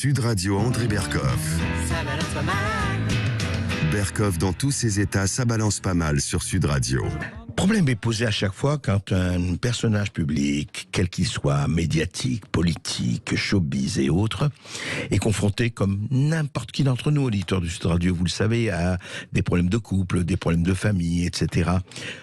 Sud Radio André Berkoff. Ça balance pas mal. Berkoff dans tous ses états, ça balance pas mal sur Sud Radio. Le problème est posé à chaque fois quand un personnage public, quel qu'il soit, médiatique, politique, showbiz et autres, est confronté, comme n'importe qui d'entre nous, auditeurs du Sud Radio, vous le savez, à des problèmes de couple, des problèmes de famille, etc.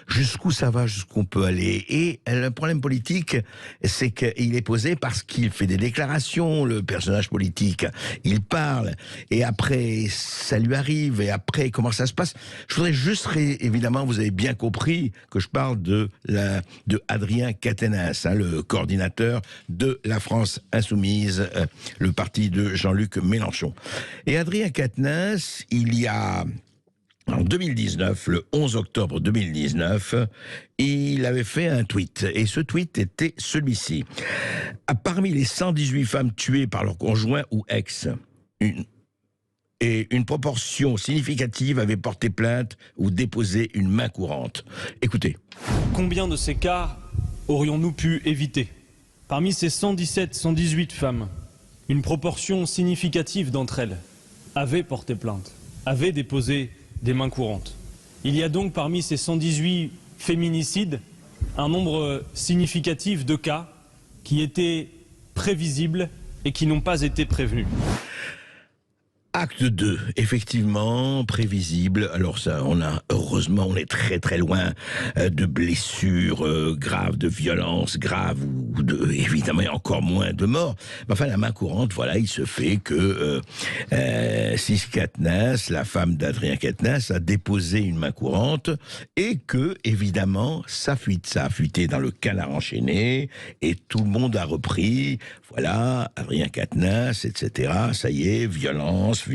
Jusqu'où ça va, jusqu'où on peut aller. Et le problème politique, c'est qu'il est posé parce qu'il fait des déclarations, le personnage politique. Il parle, et après, ça lui arrive, et après, comment ça se passe? Je voudrais juste, évidemment, vous avez bien compris que je parle de Adrien Quatennens, le coordinateur de la France Insoumise, le parti de Jean-Luc Mélenchon. Et Adrien Quatennens, il y a... En 2019, le 11 octobre 2019, il avait fait un tweet. Et ce tweet était celui-ci. Parmi les 118 femmes tuées par leur conjoint ou ex, une proportion significative avait porté plainte ou déposé une main courante. Écoutez. Combien de ces cas aurions-nous pu éviter? Parmi ces 118 femmes, une proportion significative d'entre elles avaient porté plainte, avaient déposé des mains courantes. Il y a donc parmi ces 118 féminicides un nombre significatif de cas qui étaient prévisibles et qui n'ont pas été prévenus. Acte 2, effectivement, prévisible. Alors ça, heureusement, on est très très loin de blessures graves, de violences graves, ou évidemment, encore moins de morts. Mais enfin, la main courante, voilà, il se fait que Sis Quatennens, la femme d'Adrien Quatennens, a déposé une main courante, et que, évidemment, ça a fuité dans le Canard enchaîné, et tout le monde a repris, voilà, Adrien Quatennens, etc., ça y est, violence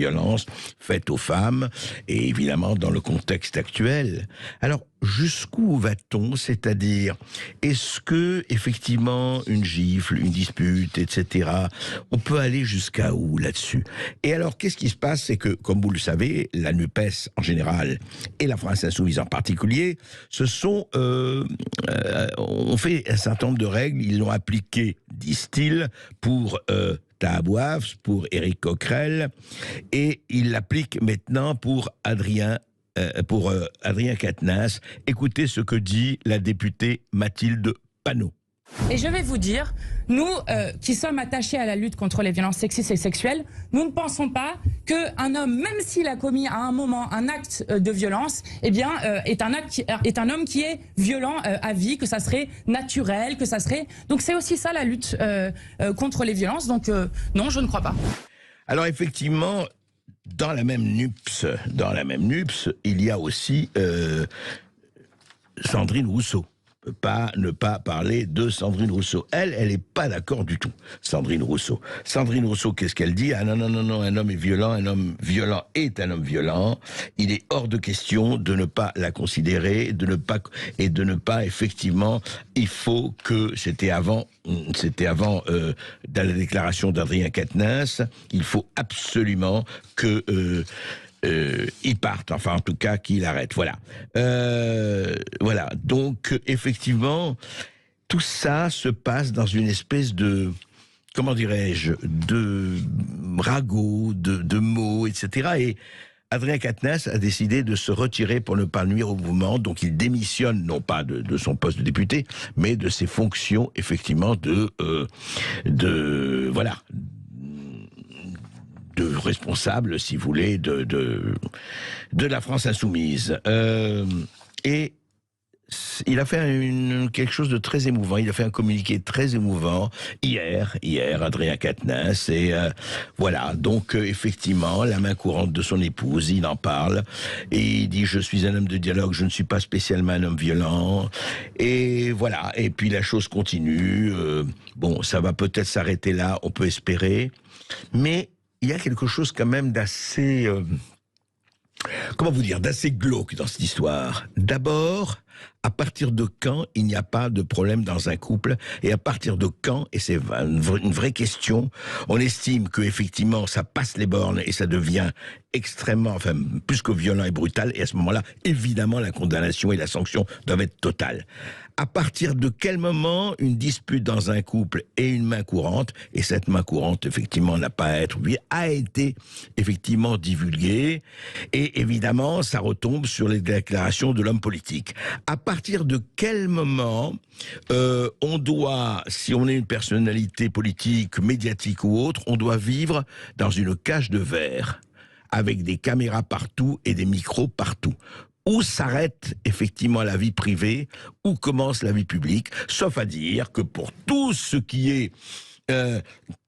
faite aux femmes, et évidemment dans le contexte actuel. Alors, jusqu'où va-t-on? C'est-à-dire, est-ce que, effectivement, une gifle, une dispute, etc., on peut aller jusqu'à où là-dessus? Et alors, qu'est-ce qui se passe? C'est que, comme vous le savez, la NUPES en général, et la France Insoumise en particulier, ont fait un certain nombre de règles, ils l'ont appliqué, disent-ils, pour Tahabouaf, pour Éric Coquerel, et il l'applique maintenant pour Adrien Quatennens. Écoutez ce que dit la députée Mathilde Panot. Et je vais vous dire, nous qui sommes attachés à la lutte contre les violences sexistes et sexuelles, nous ne pensons pas qu'un homme, même s'il a commis à un moment un acte de violence, eh bien, est un homme qui est violent à vie, que ça serait naturel, que ça serait... Donc c'est aussi ça la lutte contre les violences, donc non, je ne crois pas. Alors effectivement, dans la même NUPS, il y a aussi Sandrine Rousseau. Ne pas parler de Sandrine Rousseau. Elle n'est pas d'accord du tout, Sandrine Rousseau. Sandrine Rousseau, qu'est-ce qu'elle dit? Ah non, un homme est violent, un homme violent est un homme violent. Il est hors de question de ne pas la considérer, de ne pas effectivement, il faut que, c'était avant dans la déclaration d'Adrien Quatennens, il faut absolument que il parte, enfin en tout cas qu'il arrête, voilà. Voilà, donc effectivement, tout ça se passe dans une espèce de, comment dirais-je, de ragot, de mots, etc. Et Adrien Quatennens a décidé de se retirer pour ne pas nuire au mouvement, donc il démissionne, non pas de son poste de député, mais de ses fonctions, effectivement, de responsable, si vous voulez, de la France Insoumise. Et il a fait quelque chose de très émouvant. Il a fait un communiqué très émouvant hier, Adrien Quatennens. Et voilà, donc effectivement, la main courante de son épouse, il en parle. Et il dit, je suis un homme de dialogue, je ne suis pas spécialement un homme violent. Et voilà, et puis la chose continue. Bon, ça va peut-être s'arrêter là, on peut espérer. Mais il y a quelque chose quand même d'assez, d'assez glauque dans cette histoire. D'abord, à partir de quand il n'y a pas de problème dans un couple, et à partir de quand, et c'est une vraie question, on estime que effectivement ça passe les bornes et ça devient extrêmement, enfin, plus que violent et brutal, et à ce moment-là, évidemment, la condamnation et la sanction doivent être totales. À partir de quel moment une dispute dans un couple est une main courante, et cette main courante, effectivement, n'a pas à être oubliée, a été effectivement divulguée, et évidemment, ça retombe sur les déclarations de l'homme politique. À partir de quel moment on doit, si on est une personnalité politique, médiatique ou autre, on doit vivre dans une cage de verre, avec des caméras partout et des micros partout? Où s'arrête effectivement la vie privée, où commence la vie publique, sauf à dire que pour tout ce qui est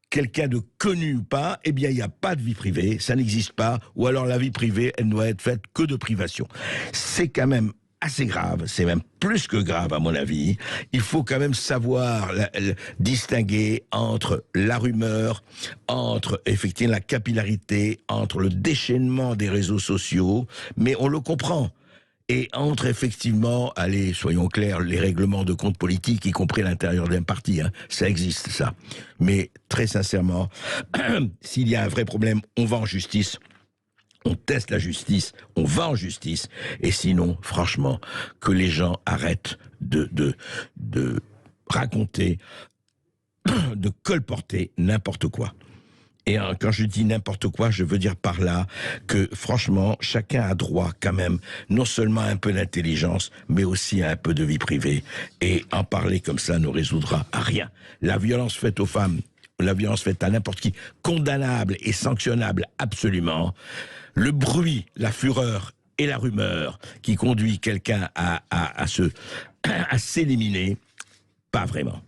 quelqu'un de connu ou pas, eh bien il n'y a pas de vie privée, ça n'existe pas, ou alors la vie privée, elle ne doit être faite que de privation. C'est quand même assez grave, c'est même plus que grave à mon avis. Il faut quand même savoir distinguer entre la rumeur, entre effectivement la capillarité, entre le déchaînement des réseaux sociaux, mais on le comprend. Et entre effectivement, allez, soyons clairs, les règlements de compte politique, y compris à l'intérieur d'un parti, hein, ça existe ça. Mais très sincèrement, s'il y a un vrai problème, on va en justice. On teste la justice, on va en justice, et sinon, franchement, que les gens arrêtent de raconter, de colporter n'importe quoi. Et quand je dis n'importe quoi, je veux dire par là que, franchement, chacun a droit quand même, non seulement à un peu d'intelligence, mais aussi à un peu de vie privée. Et en parler comme ça ne résoudra à rien. La violence faite aux femmes, la violence faite à n'importe qui, condamnable et sanctionnable absolument. Le bruit, la fureur et la rumeur qui conduit quelqu'un à s'éliminer, pas vraiment.